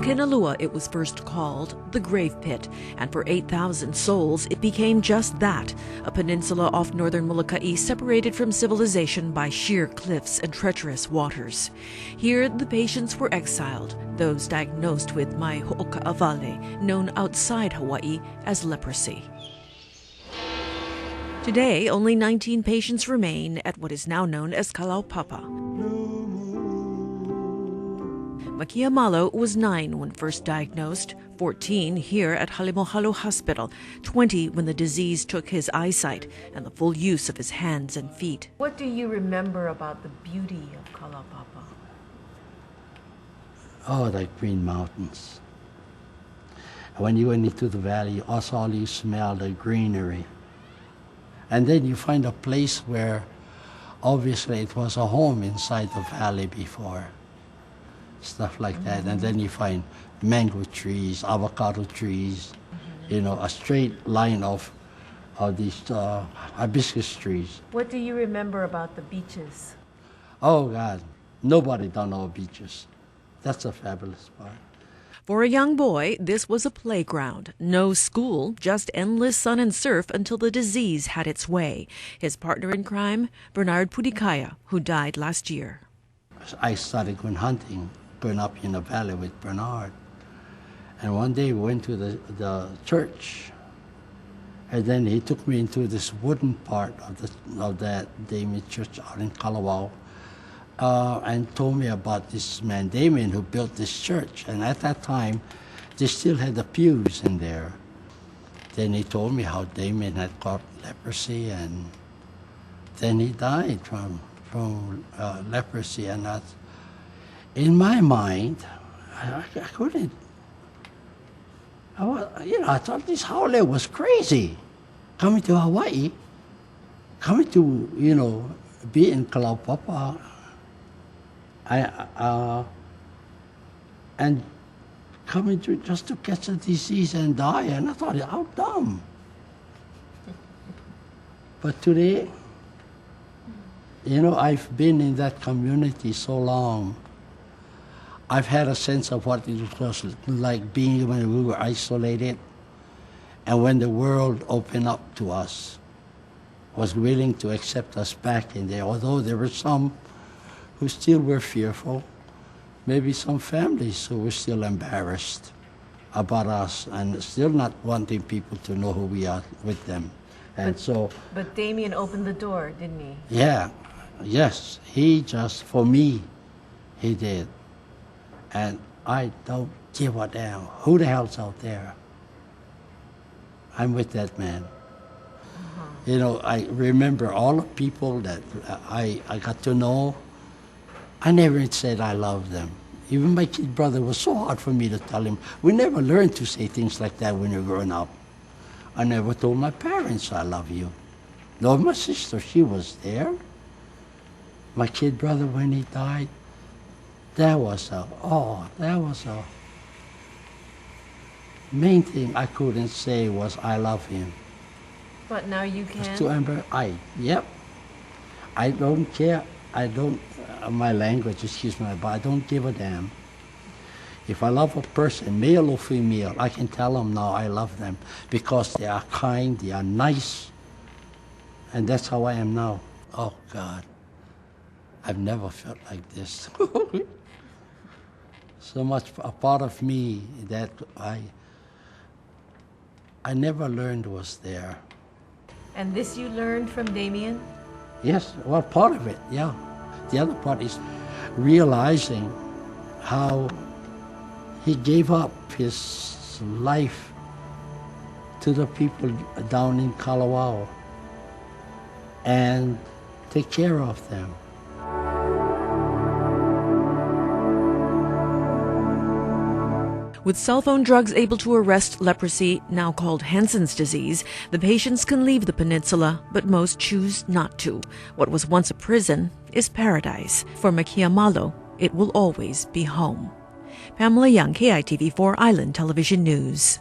Makinalua, it was first called the Grave Pit, and for 8,000 souls it became just that, a peninsula off northern Molokai separated from civilization by sheer cliffs and treacherous waters. Here the patients were exiled, those diagnosed with mai ho'oka'awale, known outside Hawaii as leprosy. Today, only 19 patients remain at what is now known as Kalaupapa. Makiamalo was 9 when first diagnosed, 14 here at Halimohalo Hospital, 20 when the disease took his eyesight and the full use of his hands and feet. What do you remember about the beauty of Kalaupapa? Oh, the green mountains. When you went into the valley, also all you smell the greenery. And then you find a place where obviously it was a home inside the valley before. Stuff like that. And then you find mango trees, avocado trees, you know, a straight line of these hibiscus trees. What do you remember about the beaches? Oh, God. Nobody don't know beaches. That's a fabulous part. For a young boy, this was a playground. No school, just endless sun and surf until the disease had its way. His partner in crime, Bernard Pudikaya, who died last year. I started going hunting, going up in the valley with Bernard. And one day we went to the church. And then he took me into this wooden part of that Damien church out in Kalawao. And told me about this man, Damien, who built this church. And at that time, they still had the pews in there. Then he told me how Damien had caught leprosy, and then he died from leprosy. And that, in my mind, I couldn't. I thought this Haole was crazy. Coming to Hawaii, coming to, be in Kalaupapa, and coming just to catch a disease and die, and I thought, how dumb. But today, I've been in that community so long. I've had a sense of what it was like being when we were isolated, and when the world opened up to us, was willing to accept us back in there, although there were some who still were fearful, maybe some families who were still embarrassed about us and still not wanting people to know who we are with them. And But Damien opened the door, didn't he? Yeah, yes, for me, he did. And I don't give a damn who the hell's out there. I'm with that man. I remember all the people that I got to know. I never said I love them. Even my kid brother was so hard for me to tell him. We never learned to say things like that when we were growing up. I never told my parents I love you. No, my sister, she was there. My kid brother, when he died, that was a main thing I couldn't say was I love him. But now you can? To Amber, yep. I don't care. My language, excuse me, but I don't give a damn. If I love a person, male or female, I can tell them now I love them because they are kind, they are nice, and that's how I am now. Oh, God, I've never felt like this. So much a part of me that I never learned was there. And this you learned from Damien? Yes, well, part of it, yeah. The other part is realizing how he gave up his life to the people down in Kalawao and take care of them. With cell phone drugs able to arrest leprosy, now called Hansen's disease, the patients can leave the peninsula, but most choose not to. What was once a prison is paradise. For Makiamalo, it will always be home. Pamela Young, KITV4 Island Television News.